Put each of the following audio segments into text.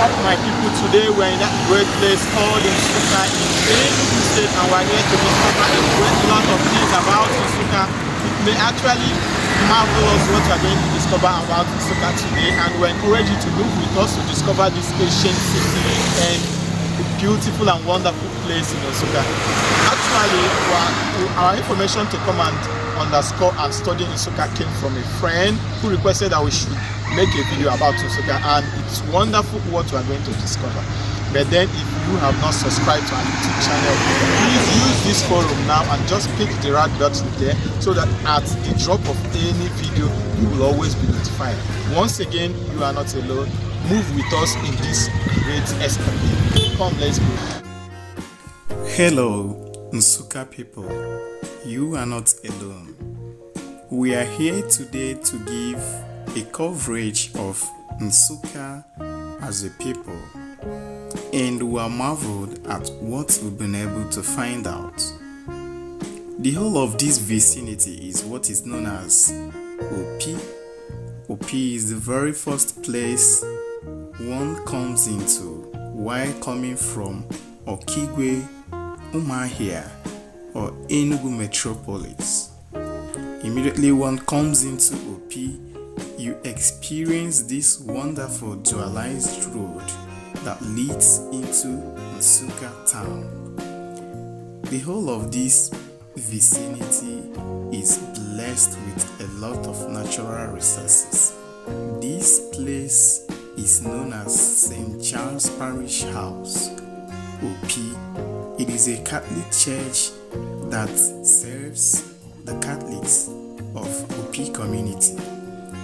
Alright, my people, today we're in that great place called Nsukka in Enugu State, and we're here to discover a great lot of things about Nsukka. It may actually marvel us what we're going to discover about Nsukka today, and we encourage you to move with us to discover this ancient city and the beautiful and wonderful place in Nsukka. Actually, our information to come and underscore and study Nsukka came from a friend who requested that we should make a video about Nsukka, and it's wonderful what we are going to discover. But then if you have not subscribed to our YouTube channel, please use this forum now and just pick the red button there so that at the drop of any video you will always be notified. Once again, you are not alone. Move with us in this great escapade. Come, let's go. Hello Nsukka people, you are not alone. We are here today to give a coverage of Nsukka as a people, and we are marveled at what we've been able to find out. The whole of this vicinity is what is known as OP. OP is the very first place one comes into while coming from Okigwe, Umuahia, or Enugu metropolis. Immediately one comes into OP, you experience this wonderful dualized road that leads into Nsukka town. The whole of this vicinity is blessed with a lot of natural resources. This place is known as St. Charles Parish House, OP. It is a Catholic church that serves the Catholics of OP community.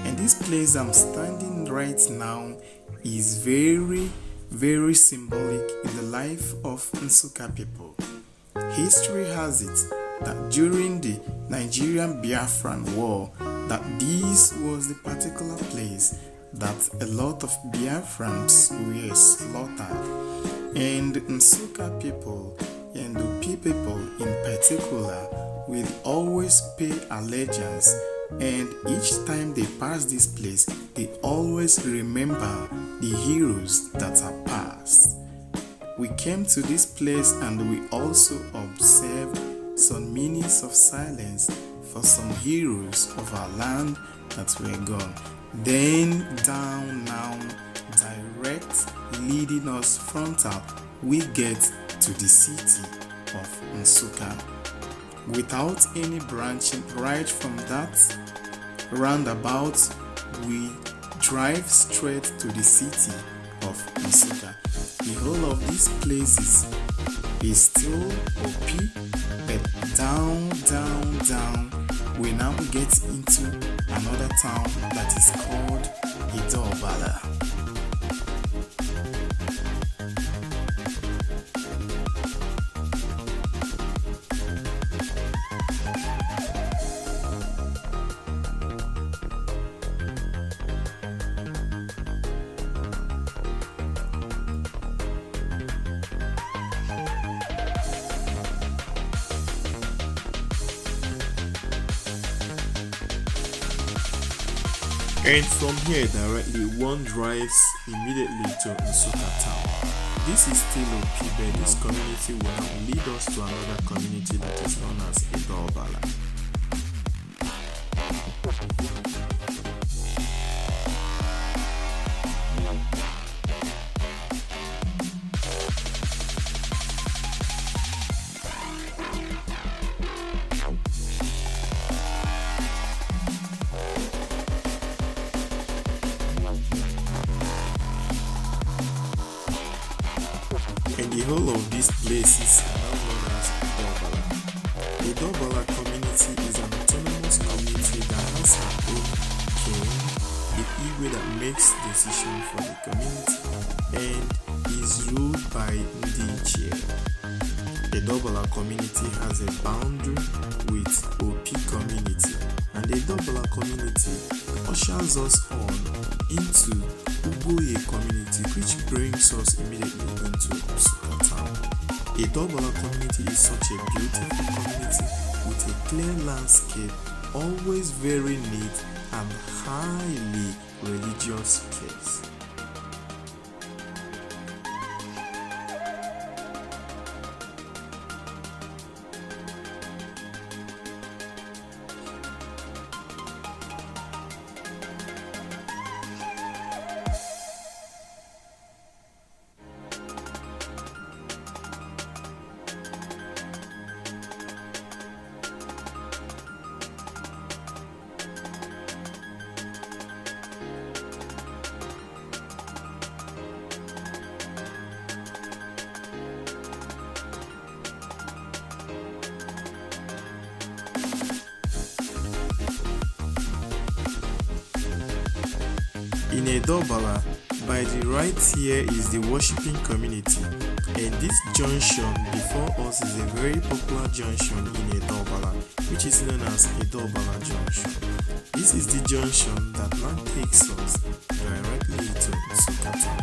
And this place I'm standing right now is very, very symbolic in the life of Nsukka people. History has it that during the Nigerian Biafran War, that this was the particular place that a lot of Biafrans were slaughtered. And Nsukka people and the people in particular will always pay allegiance, and each time they pass this place, they always remember the heroes that are past. We came to this place and we also observed some minutes of silence for some heroes of our land that were gone. Then down now, direct leading us frontal, we get to the city of Nsukka. Without any branching right from that roundabout, we drive straight to the city of Nsukka. The whole of these places is still OP, but down, we now get into another town that is called Idobala. And from here directly one drives immediately to Nsukka town. This is still OP, but this community will now lead us to another community that is known as Idobala. And the whole of these places are now known as Idobala. Idobala community is an autonomous community that has her own king, the Igwe that makes decisions for the community, and is ruled by Ndiche. The Idobala community has a boundary with OP community, and the Idobala community ushers us on into Ugoye community, which brings us immediately into Asuka town. Idobala community is such a beautiful community with a clear landscape, always very neat and highly religious place. in Edobala. By the right here is the worshipping community, and this junction before us is a very popular junction in Edobala, which is known as Edobala Junction. This is the junction that now takes us directly to Nsukka town.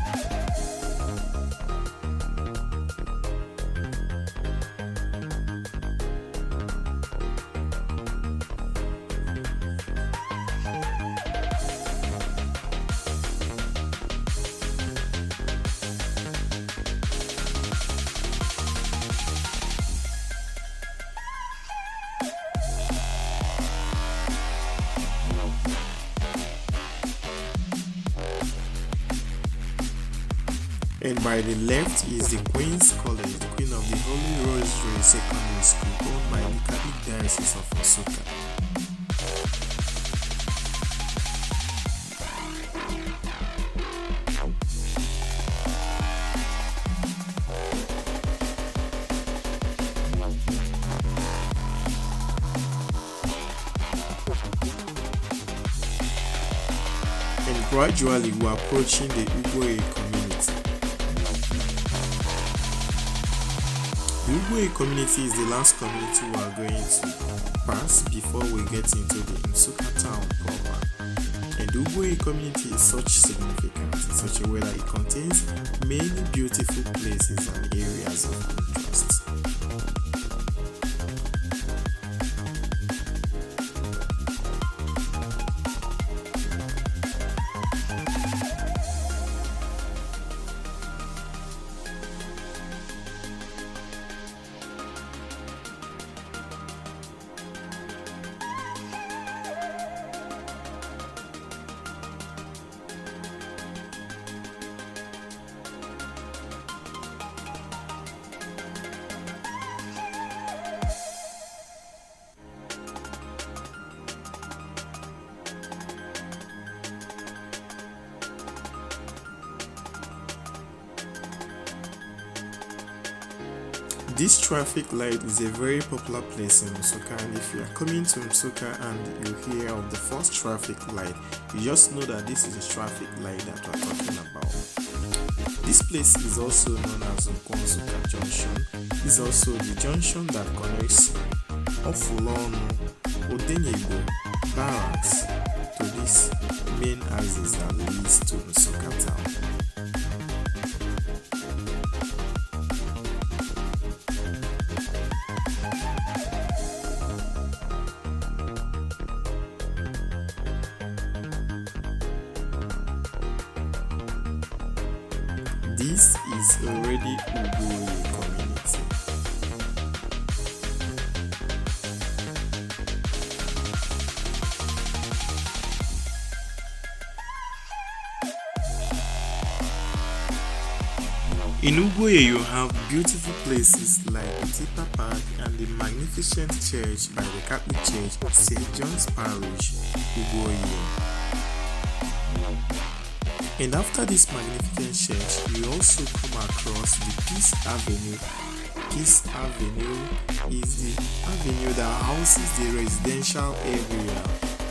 And by the left is the Queen's College, the Queen of the Holy Rosary Secondary School, owned by the Catholic Diocese of Asuka. And gradually we are approaching the Ugwe community. The Ugwe community is the last community we are going to pass before we get into the Nsukka town proper. And the Ugwe community is such significant in such a way that it contains many beautiful places and areas of interest. This traffic light is a very popular place in Nsukka, and if you are coming to Nsukka and you hear of the first traffic light, you just know that this is the traffic light that we're talking about. This place is also known as Nsukka and Nsukka Junction. It's also the junction that connects Ofulonu, Odenigbo, Barracks to these main houses that leads to Nsukka town. This is already Ugwe community. In Ugwe, you have beautiful places like the Tipa Park and the magnificent church by the Catholic Church, St. John's Parish, Ugwe. And after this magnificent church, you also come across the Peace Avenue. Peace Avenue is the avenue that houses the residential area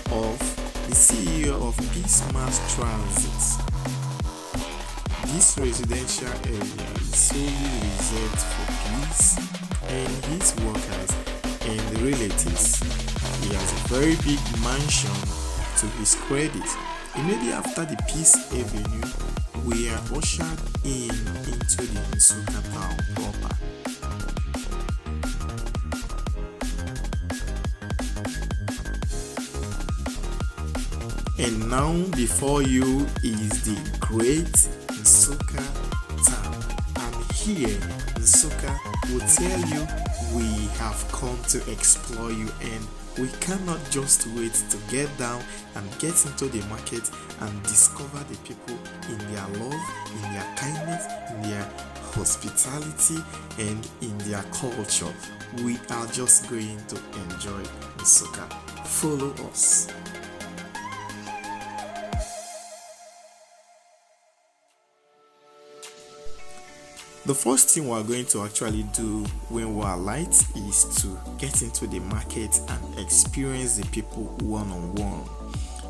of the CEO of Peace Mass Transit. This residential area is solely reserved for Peace and his workers and relatives. He has a very big mansion to his credit. Immediately after the Peace Avenue, we are ushered into the Nsukka town proper. And now before you is the great Nsukka town. And here Nsukka will tell you we have come to explore you, and we cannot just wait to get down and get into the market and discover the people in their love, in their kindness, in their hospitality, and in their culture. We are just going to enjoy Nsukka. Follow us. The first thing we're going to actually do when we are light is to get into the market and experience the people one-on-one.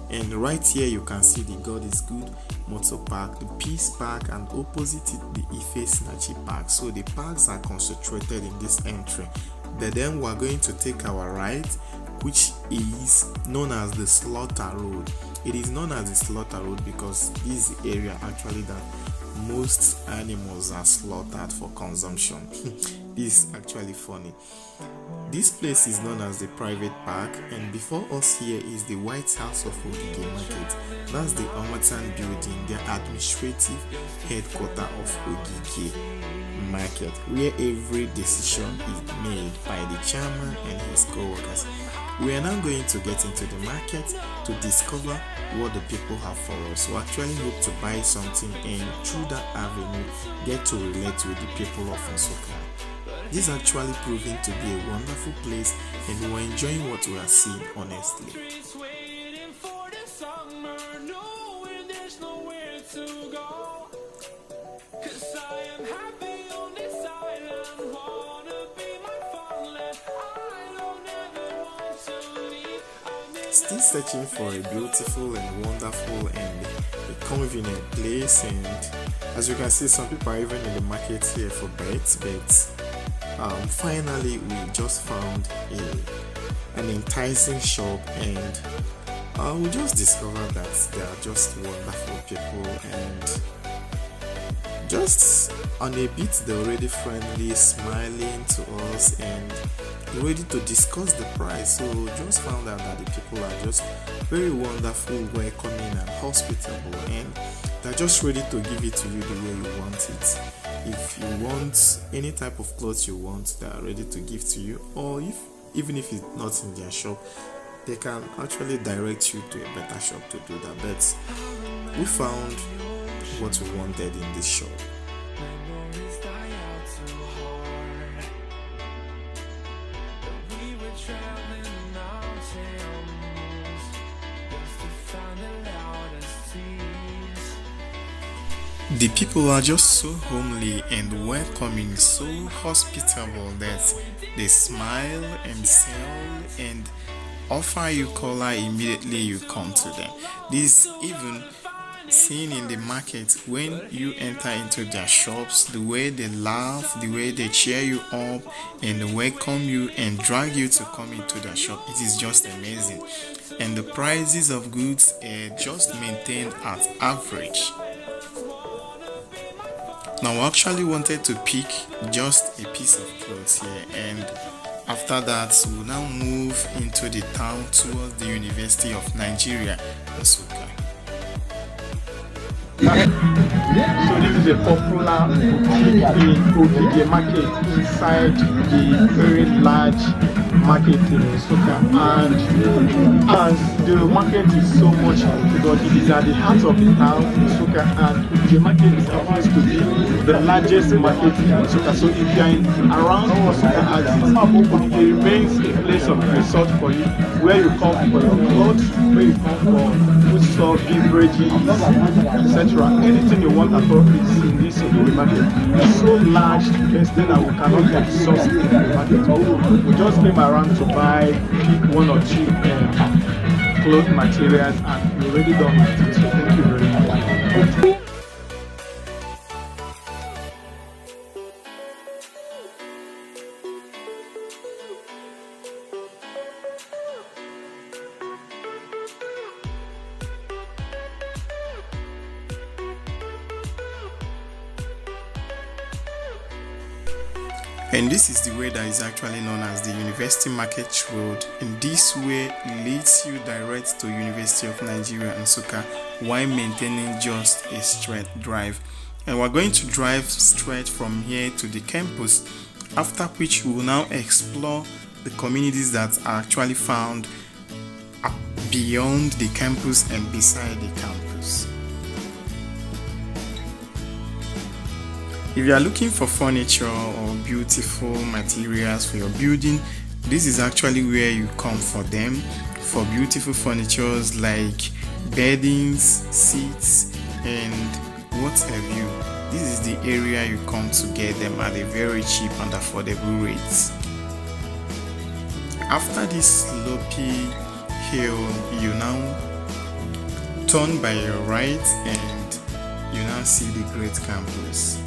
And right here you can see the God is Good Motor Park, the Peace Park, and opposite it the Ife Snachi Park. So the parks are concentrated in this entry. But then we're going to take our right, which is known as the Slaughter Road. It is known as the Slaughter Road because this is the area actually that most animals are slaughtered for consumption. This is actually funny. This place is known as the Private Park, and before us here is the White House of Ogige Market. That's the Omatan building, the administrative headquarters of Ogige Market, where every decision is made by the chairman and his co-workers. We are now going to get into the market to discover what the people have for us. We actually hope to buy something and through that avenue get to relate with the people of Nsukka. This is actually proving to be a wonderful place and we're enjoying what we are seeing, honestly. Still searching for a beautiful and wonderful and a convenient place, and as you can see, some people are even in the market here for beds, but finally we just found an enticing shop, and we just discovered that they are just wonderful people, and just on a bit they're already friendly, smiling to us and ready to discuss the price. So just found out that the people are just very wonderful, welcoming and hospitable, and they're just ready to give it to you the way you want it. If you want any type of clothes you want, they are ready to give to you, or even if it's not in their shop, they can actually direct you to a better shop to do that. But we found what we wanted in this shop. The people are just so homely and welcoming, so hospitable that they smile and sell and offer you color immediately you come to them. This even seen in the market when you enter into their shops, the way they laugh, the way they cheer you up and welcome you and drag you to come into their shop. It is just amazing, and the prices of goods are just maintained at average. Now I actually wanted to pick just a piece of clothes here, and after that we'll now move into the town towards the University of Nigeria, Asuka. So this is a popular boutique in Ogige Market inside the very large market in Nsukka, and the market is so much because it is at the heart of the town in Nsukka, and the market is supposed to be the largest market in Nsukka. So if you are around Nsukka axis, it remains a place of resort for you, where you come for your clothes, where you come for food stuff, beverages, etc. Anything you want at all is in this market. It's so large to the extent that we cannot exhaust the market. We just came around to buy, pick one or two cloth materials, and we're already done with it. So thank you very much. And this is the way that is actually known as the University Market Road, and this way leads you direct to University of Nigeria Nsukka while maintaining just a straight drive. And we're going to drive straight from here to the campus, after which we will now explore the communities that are actually found beyond the campus and beside the campus. If you are looking for furniture or beautiful materials for your building, this is actually where you come for them. For beautiful furnitures like beddings, seats, and what have you. This is the area you come to get them at a very cheap and affordable rates. After this slopey hill, you now turn by your right and you now see the great campus.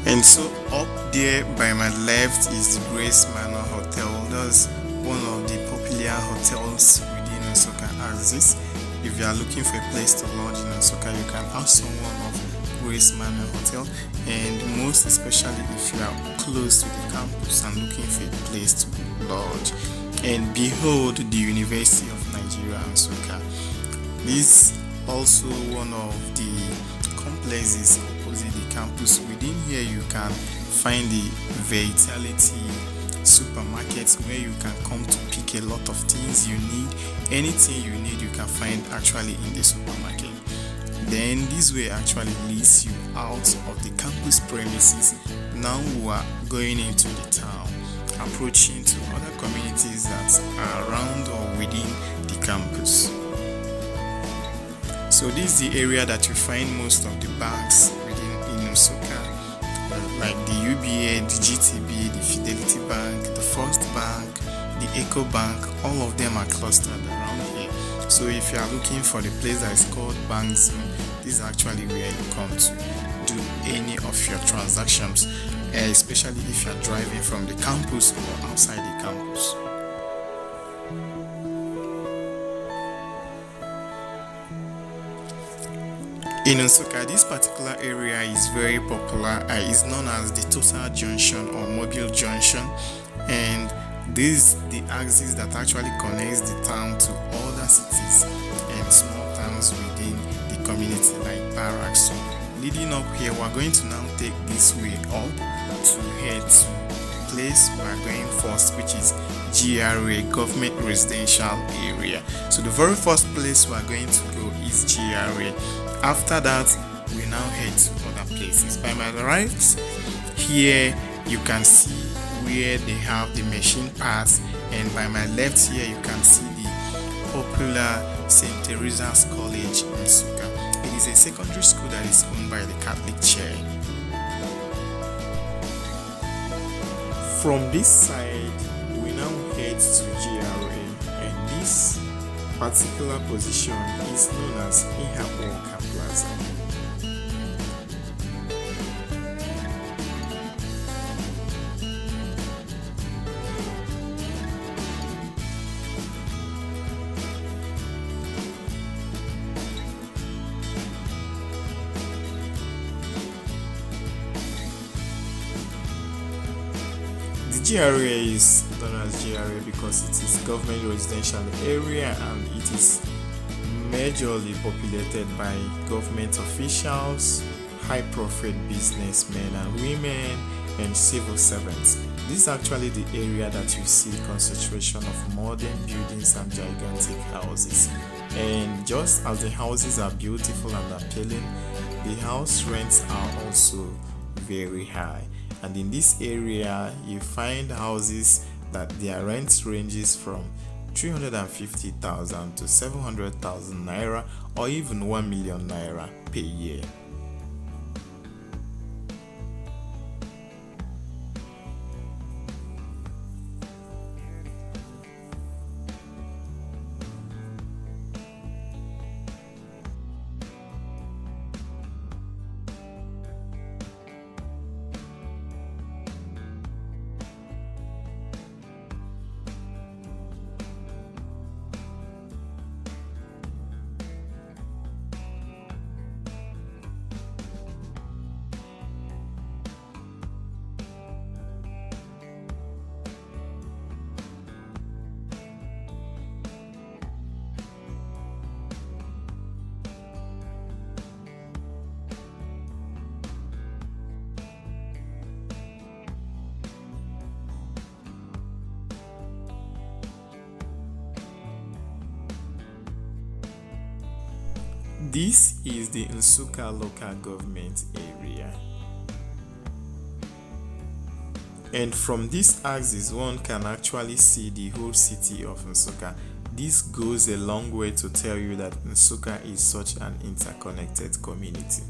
And so up there by my left is the Grace Manor Hotel. That's one of the popular hotels within Nsukka Houses. If you are looking for a place to lodge in Nsukka, you can ask someone of Grace Manor Hotel, and most especially if you are close to the campus and looking for a place to lodge. And behold, the University of Nigeria, Nsukka. This is also one of the complexes opposite the campus. Within here you can find the Vitality supermarkets where you can come to pick a lot of things you need. Anything you need you can find actually in the supermarket. Then this way actually leads you out of the campus premises. Now we are going into the town, approaching to other communities that are around or within the campus. So this is the area that you find most of the banks within Nsukka, like the UBA, the GTB, the Fidelity Bank, the First Bank, the Eco Bank. All of them are clustered around here. So if you are looking for the place that is called Bank Zone, this is actually where you come to do any of your transactions, especially if you are driving from the campus or outside the campus. In Nsukka, this particular area is very popular. It's known as the Total Junction or Mobile Junction, and this is the axis that actually connects the town to other cities and small towns within the community like Barracks. So leading up here, we're going to now take this way up to head to the place we're going first, which is GRA, Government Residential Area. So the very first place we're going to go is GRA. After that, we now head to other places. By my right here, you can see where they have the machine parts, and by my left here, you can see the popular St. Teresa's College in Nsukka. It is a secondary school that is owned by the Catholic Church. From this side, we now head to GRA, and this particular position is known as Ihaboka Plaza. The GRA is known as GRA because it is government residential area, and it is majorly populated by government officials, high-profile businessmen and women, and civil servants. This is actually the area that you see concentration of modern buildings and gigantic houses. And just as the houses are beautiful and appealing, the house rents are also very high. And in this area, you find houses that their rent ranges from 350,000 to 700,000 naira, or even 1 million naira per year. This is the Nsukka local government area. And from this axis, one can actually see the whole city of Nsukka. This goes a long way to tell you that Nsukka is such an interconnected community.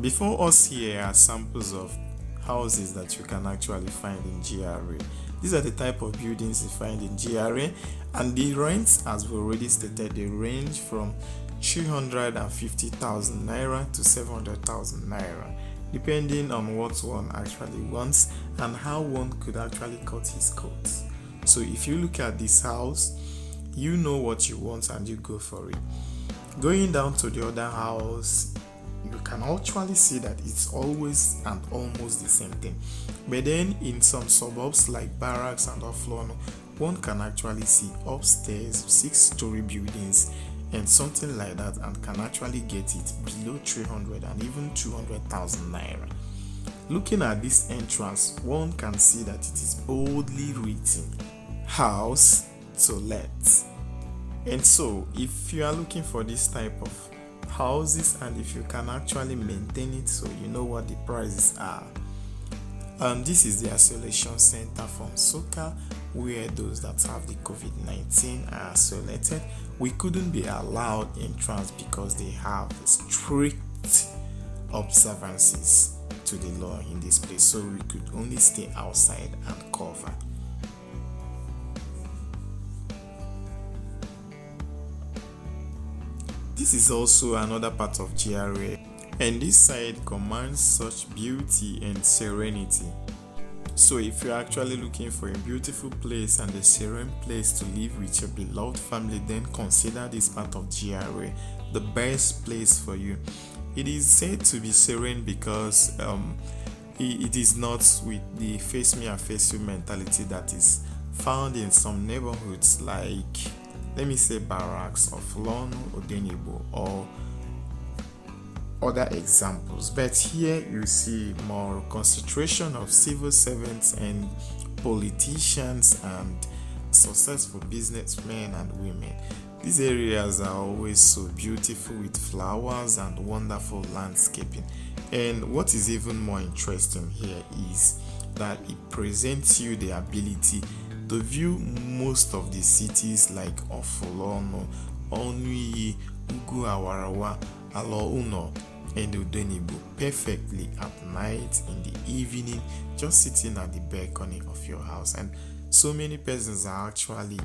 Before us here are samples of houses that you can actually find in GRA. These are the type of buildings you find in GRA, and the rents, as we already stated, they range from 350,000 naira to 700,000 naira, depending on what one actually wants and how one could actually cut his coat. So if you look at this house, you know what you want and you go for it. Going down to the other house, you can actually see that it's always and almost the same thing. But then in some suburbs like Barracks and Offlono, one can actually see upstairs 6-story buildings and something like that, and can actually get it below 300 and even 200,000 naira. Looking at this entrance, one can see that it is boldly written "House to Let." And so if you are looking for this type of houses, and if you can actually maintain it, so you know what the prices are, this is the isolation center for Nsukka, where those that have the COVID-19 are isolated. We couldn't be allowed entrance because they have strict observances to the law in this place, so we could only stay outside and cover. This is also another part of GRA, and this side commands such beauty and serenity. So if you're actually looking for a beautiful place and a serene place to live with your beloved family, then consider this part of GRA the best place for you. It is said to be serene because it is not with the face me and face you mentality that is found in some neighborhoods like, let me say, Barracks of Lon or Denibo or other examples. But here you see more concentration of civil servants and politicians and successful businessmen and women. These areas are always so beautiful with flowers and wonderful landscaping. And what is even more interesting here is that it presents you the ability to view most of the cities like Ofolono, Onuyi, Ugu Awarawa, Alo-Uno, and Udenibo perfectly at night, in the evening, just sitting at the balcony of your house. And so many persons are actually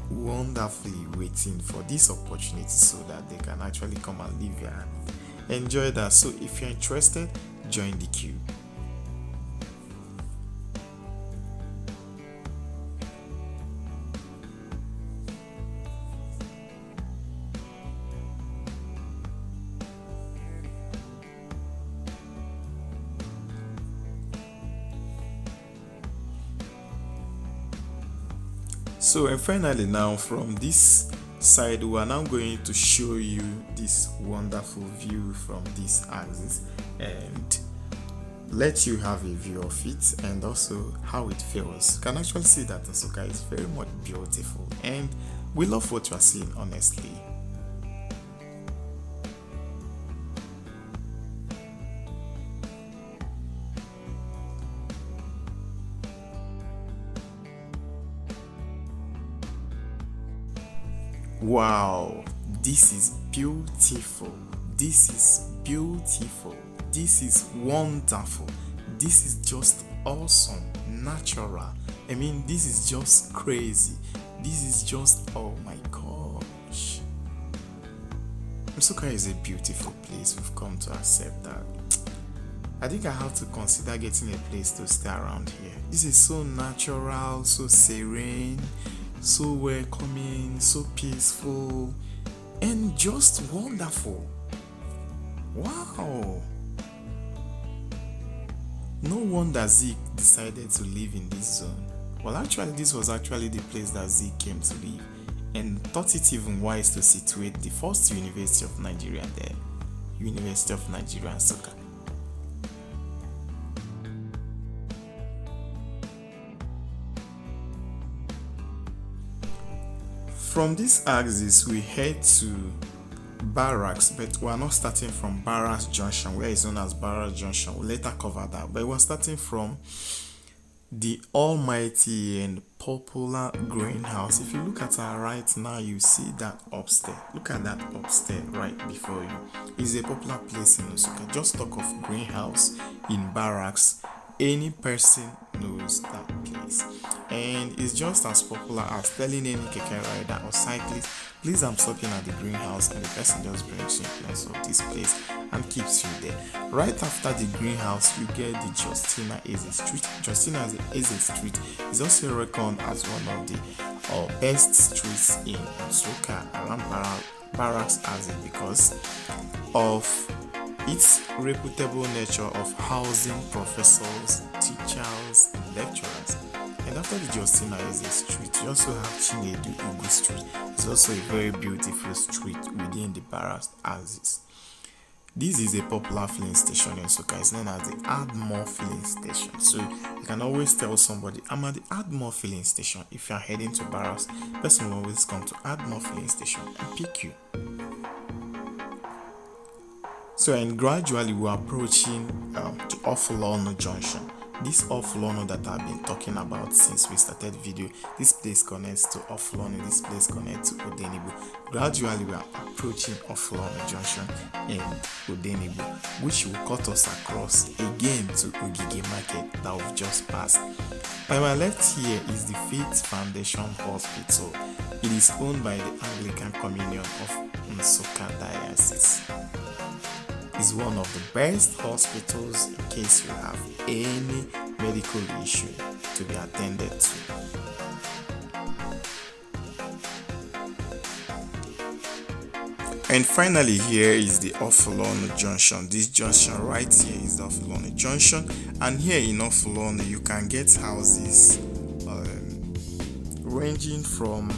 wonderfully waiting for this opportunity so that they can actually come and live here and enjoy that. So if you're interested, join the queue. So, and finally, now from this side, we are now going to show you this wonderful view from this axis and let you have a view of it and also how it feels. You can actually see that Asuka is very much beautiful, and we love what you are seeing, honestly. Wow, this is beautiful. This is beautiful. This is wonderful. This is just awesome, natural. I mean, this is just crazy. This is just, oh my gosh. Nsukka is a beautiful place. We've come to accept that. I think I have to consider getting a place to stay around here. This is so natural, so serene, so welcoming, so peaceful, and just wonderful. Wow. No wonder Zeke decided to live in this zone. Well, actually, this was actually the place that Zeke came to live and thought it even wise to situate the first University of Nigeria there, University of Nigeria, Nsukka. from this axis we head to Barracks, but we are not starting from Barracks Junction, where it's known as Barracks Junction. We'll later cover that, but we're starting from the almighty and popular greenhouse. If you look at our right now, you see that upstairs. Look at that upstairs right before you. It's a popular place in Nsukka. Just talk of greenhouse in Barracks, any person knows that place, and it's just as popular as telling any keke rider or cyclist, please, I'm stopping at the greenhouse, and the person just brings you in place of this place and keeps you there. Right after the greenhouse, you get the Justina Eze Street. Justina Eze Street is also reckoned as one of the best streets in Nsukka around Barracks as it, because of its reputable nature of housing professors, teachers, and lecturers. And after the Justina Eze Street, you also have Chinedu Ugu Street. It's also a very beautiful street within the Barracks axis. This is a popular filling station in Nsukka. It's known as the Ardmore filling station. So you can always tell somebody, I'm at the Ardmore filling station. If you're heading to Barracks, person will always come to Ardmore filling station and pick you. So, and gradually we're approaching the Ofolono Junction. This Ofolono that I've been talking about since we started video, this place connects to Ofolono, this place connects to Odenigbo. Gradually we are approaching Ofolono Junction and Odenigbo, which will cut us across again to Ogige Market that we've just passed. By my left here is the Faith Foundation Hospital. It is owned by the Anglican Communion of Nsukka Diocese. Is one of the best hospitals in case you have any medical issue to be attended to. And finally, here is the Ofolono Junction. This junction right here is the Ofolono Junction, and here in Ofolono you can get houses ranging from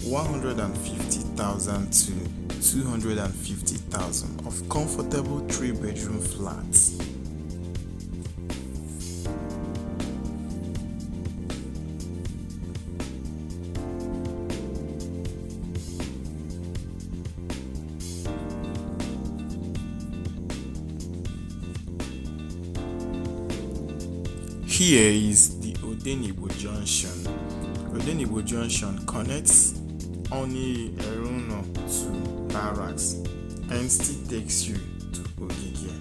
150,000 to 250,000 of comfortable 3-bedroom flats. Here is the Odenigbo Junction. Odenigbo Junction connects Oni Eruno to Barracks and still takes you to Ogige.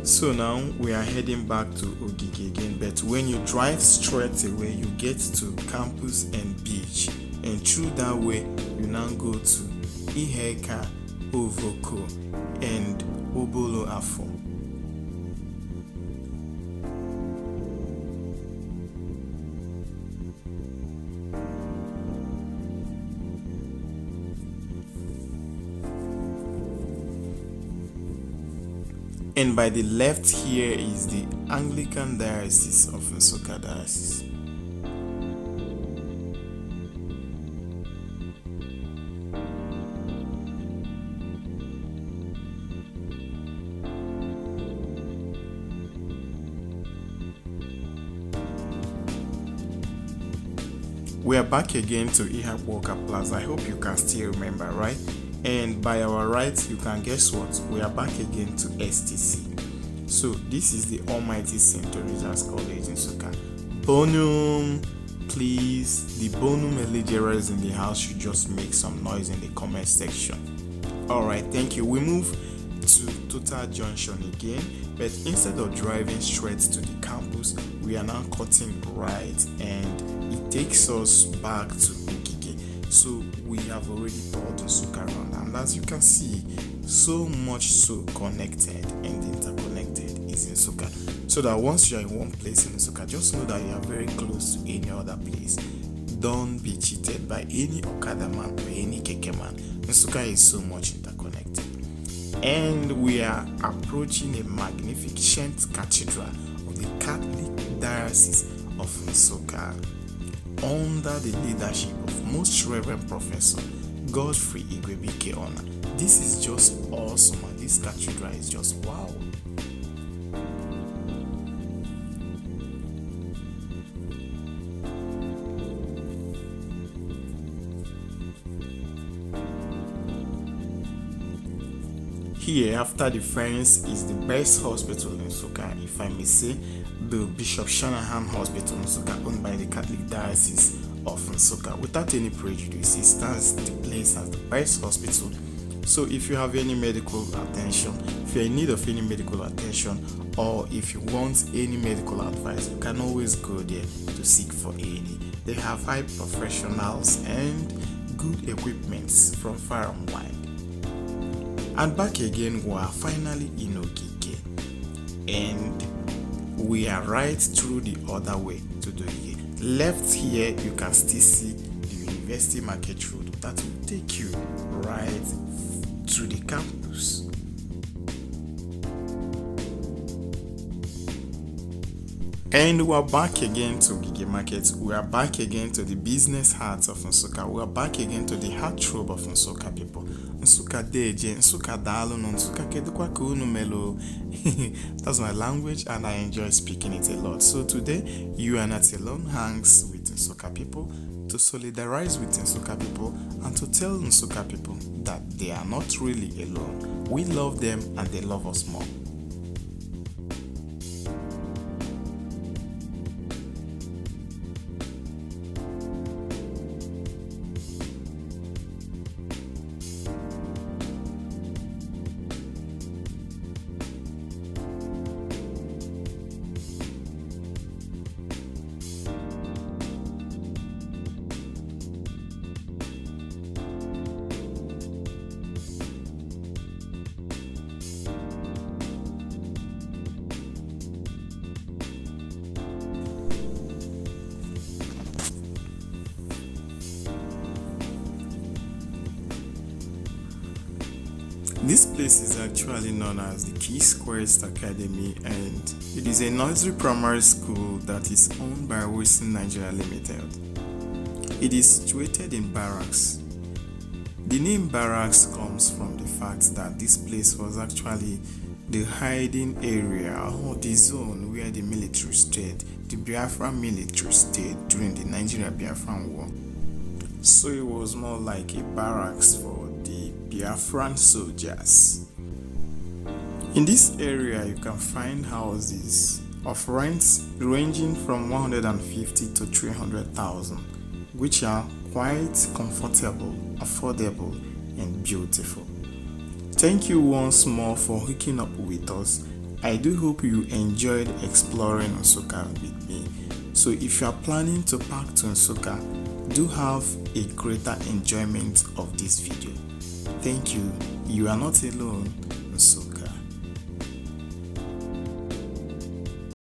So now we are heading back to Ogige again, but when you drive straight away you get to campus and beach, and through that way you now go to Iheka, Ovoko and Obolo Afo. And by the left here is the Anglican Diocese of Nsukka Diocese. We are back again to Ihap Walker Plaza. I hope you can still remember, right? And by our right, you can guess what? We are back again to STC. So this is the Almighty St. Teresa's College in Nsukka. Bonum, please. The Bonum eligibles in the house should just make some noise in the comment section. Alright, thank you. We move to Total Junction again, but instead of driving straight to the campus, we are now cutting right, and it takes us back to Ogige. So we have already toured Nsukka around, and as you can see, so much so connected and interconnected is in Nsukka, so that once you are in one place in Nsukka, just know that you are very close to any other place. Don't be cheated by any Okada man or any Keke man. Nsukka is so much interconnected. And we are approaching a magnificent cathedral of the Catholic Diocese of Nsukka, under the leadership of Most Reverend Professor Godfrey Igwebike Ona. This is just awesome, and this cathedral is just wow. Here, after the fence, is the best hospital in Nsukka, if I may say, the Bishop Shanahan Hospital in Nsukka, owned by the Catholic Diocese of Nsukka. Without any prejudice, it stands the place as the best hospital. So if you have any medical attention, if you're in need of any medical attention, or if you want any medical advice, you can always go there to seek for any. They have high professionals and good equipment from far and wide. And back again, we are finally in Okike, and we are right through the other way to do it. Left here, you can still see the University Market Road that will take you right to the campus. And we are back again to Gige Market. We are back again to the business heart of Nsukka. We are back again to the heartthrob of Nsukka people. Nsukka deje, Nsukka dalu, Nsukka kedukwa kunu melo. That's my language and I enjoy speaking it a lot. So today, you are not alone. Hangs with Nsukka people to solidarize with Nsukka people and to tell Nsukka people that they are not really alone. We love them and they love us more. This place is actually known as the Keys Quest Academy, and it is a nursery primary school that is owned by Asuka Limited. It is situated in Barracks. The name Barracks comes from the fact that this place was actually the hiding area or the zone where the military stayed, the Biafra military stayed during the Nigeria-Biafran War. So it was more like a barracks for the Biafran soldiers. In this area, you can find houses of rents ranging from 150 to 300,000, which are quite comfortable, affordable, and beautiful. Thank you once more for hooking up with us. I do hope you enjoyed exploring Nsukka with me. So if you are planning to pack to Nsukka, do have a greater enjoyment of this video. Thank you. You are not alone.